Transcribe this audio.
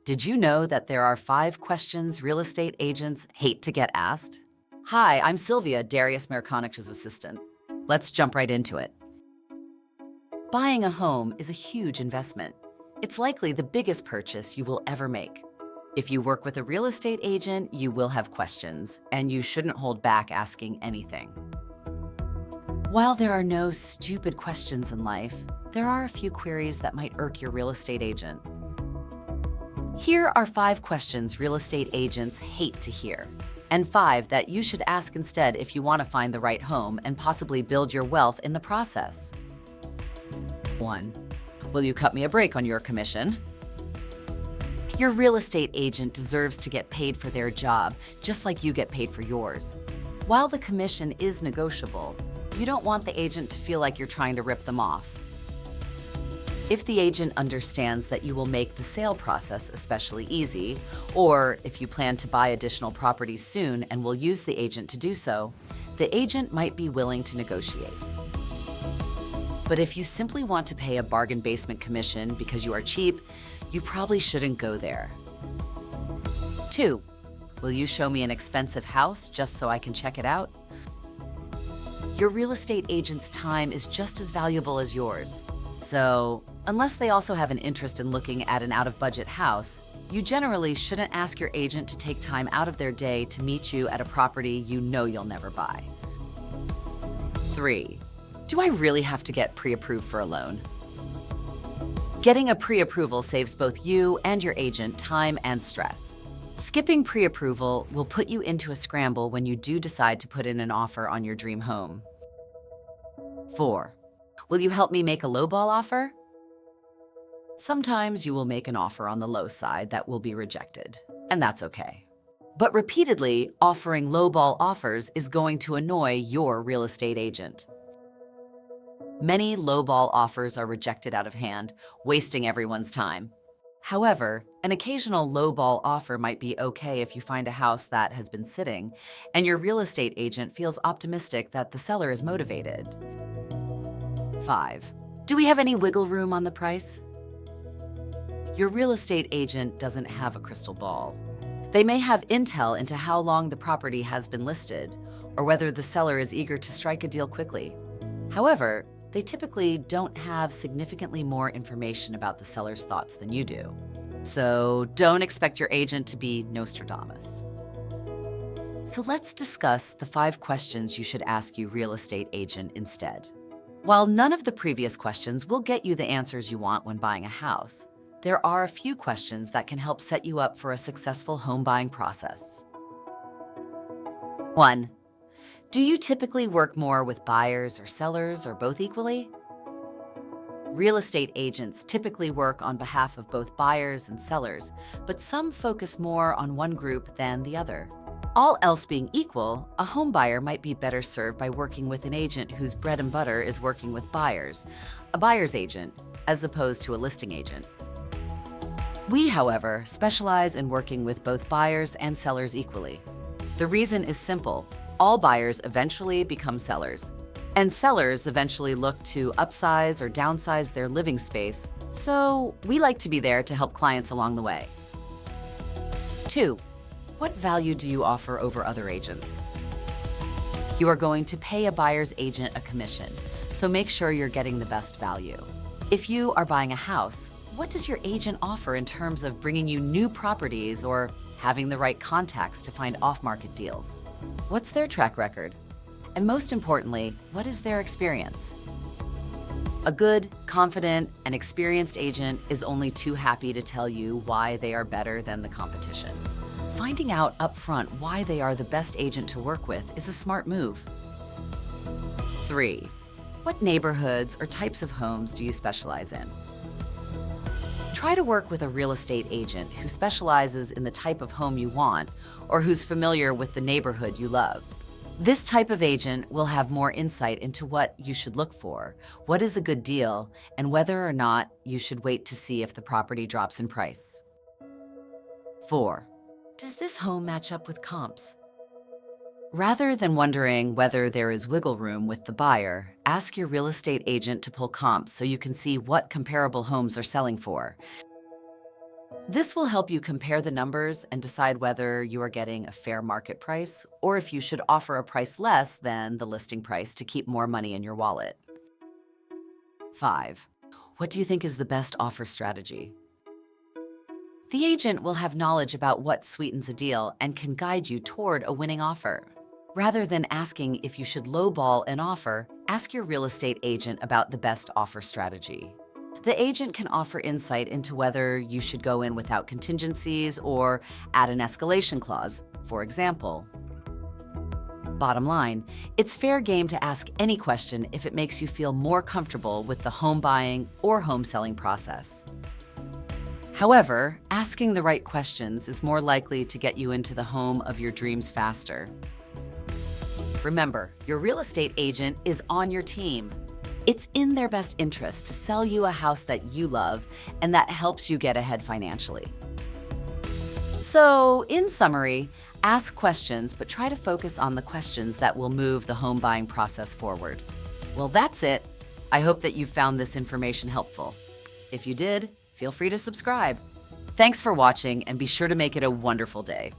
Did you know that there are 5 questions real estate agents hate to get asked? Hi, I'm Sylvia, Darius Merconich's assistant. Let's jump right into it. Buying a home is a huge investment. It's likely the biggest purchase you will ever make. If you work with a real estate agent, you will have questions, and you shouldn't hold back asking anything. While there are no stupid questions in life, there are a few queries that might irk your real estate agent. Here are 5 questions real estate agents hate to hear, and 5 that you should ask instead if you want to find the right home and possibly build your wealth in the process. 1. Will you cut me a break on your commission? Your real estate agent deserves to get paid for their job, just like you get paid for yours. While the commission is negotiable, you don't want the agent to feel like you're trying to rip them off. If the agent understands that you will make the sale process especially easy, or if you plan to buy additional properties soon and will use the agent to do so, the agent might be willing to negotiate. But if you simply want to pay a bargain basement commission because you are cheap, you probably shouldn't go there. 2. Will you show me an expensive house just so I can check it out? Your real estate agent's time is just as valuable as yours. So, unless they also have an interest in looking at an out-of-budget house, you generally shouldn't ask your agent to take time out of their day to meet you at a property you know you'll never buy. 3. Do I really have to get pre-approved for a loan? Getting a pre-approval saves both you and your agent time and stress. Skipping pre-approval will put you into a scramble when you do decide to put in an offer on your dream home. 4. Will you help me make a lowball offer? Sometimes you will make an offer on the low side that will be rejected, and that's okay. But repeatedly offering lowball offers is going to annoy your real estate agent. Many lowball offers are rejected out of hand, wasting everyone's time. However, an occasional lowball offer might be okay if you find a house that has been sitting and your real estate agent feels optimistic that the seller is motivated. 5. Do we have any wiggle room on the price? Your real estate agent doesn't have a crystal ball. They may have intel into how long the property has been listed or whether the seller is eager to strike a deal quickly. However, they typically don't have significantly more information about the seller's thoughts than you do. So don't expect your agent to be Nostradamus. So let's discuss the 5 questions you should ask your real estate agent instead. While none of the previous questions will get you the answers you want when buying a house, there are a few questions that can help set you up for a successful home buying process. 1. Do you typically work more with buyers or sellers or both equally? Real estate agents typically work on behalf of both buyers and sellers, but some focus more on one group than the other. All else being equal, a home buyer might be better served by working with an agent whose bread and butter is working with buyers, a buyer's agent, as opposed to a listing agent. We, however, specialize in working with both buyers and sellers equally. The reason is simple. All buyers eventually become sellers, and sellers eventually look to upsize or downsize their living space, so we like to be there to help clients along the way. 2. What value do you offer over other agents? You are going to pay a buyer's agent a commission, so make sure you're getting the best value. If you are buying a house, what does your agent offer in terms of bringing you new properties or having the right contacts to find off-market deals? What's their track record? And most importantly, what is their experience? A good, confident, and experienced agent is only too happy to tell you why they are better than the competition. Finding out upfront why they are the best agent to work with is a smart move. 3. What neighborhoods or types of homes do you specialize in? Try to work with a real estate agent who specializes in the type of home you want or who's familiar with the neighborhood you love. This type of agent will have more insight into what you should look for, what is a good deal, and whether or not you should wait to see if the property drops in price. 4. Does this home match up with comps? Rather than wondering whether there is wiggle room with the buyer, ask your real estate agent to pull comps so you can see what comparable homes are selling for. This will help you compare the numbers and decide whether you are getting a fair market price or if you should offer a price less than the listing price to keep more money in your wallet. 5. What do you think is the best offer strategy? The agent will have knowledge about what sweetens a deal and can guide you toward a winning offer. Rather than asking if you should lowball an offer, ask your real estate agent about the best offer strategy. The agent can offer insight into whether you should go in without contingencies or add an escalation clause, for example. Bottom line, it's fair game to ask any question if it makes you feel more comfortable with the home buying or home selling process. However, asking the right questions is more likely to get you into the home of your dreams faster. Remember, your real estate agent is on your team. It's in their best interest to sell you a house that you love and that helps you get ahead financially. So, in summary, ask questions, but try to focus on the questions that will move the home buying process forward. Well, that's it. I hope that you found this information helpful. If you did, feel free to subscribe. Thanks for watching and be sure to make it a wonderful day.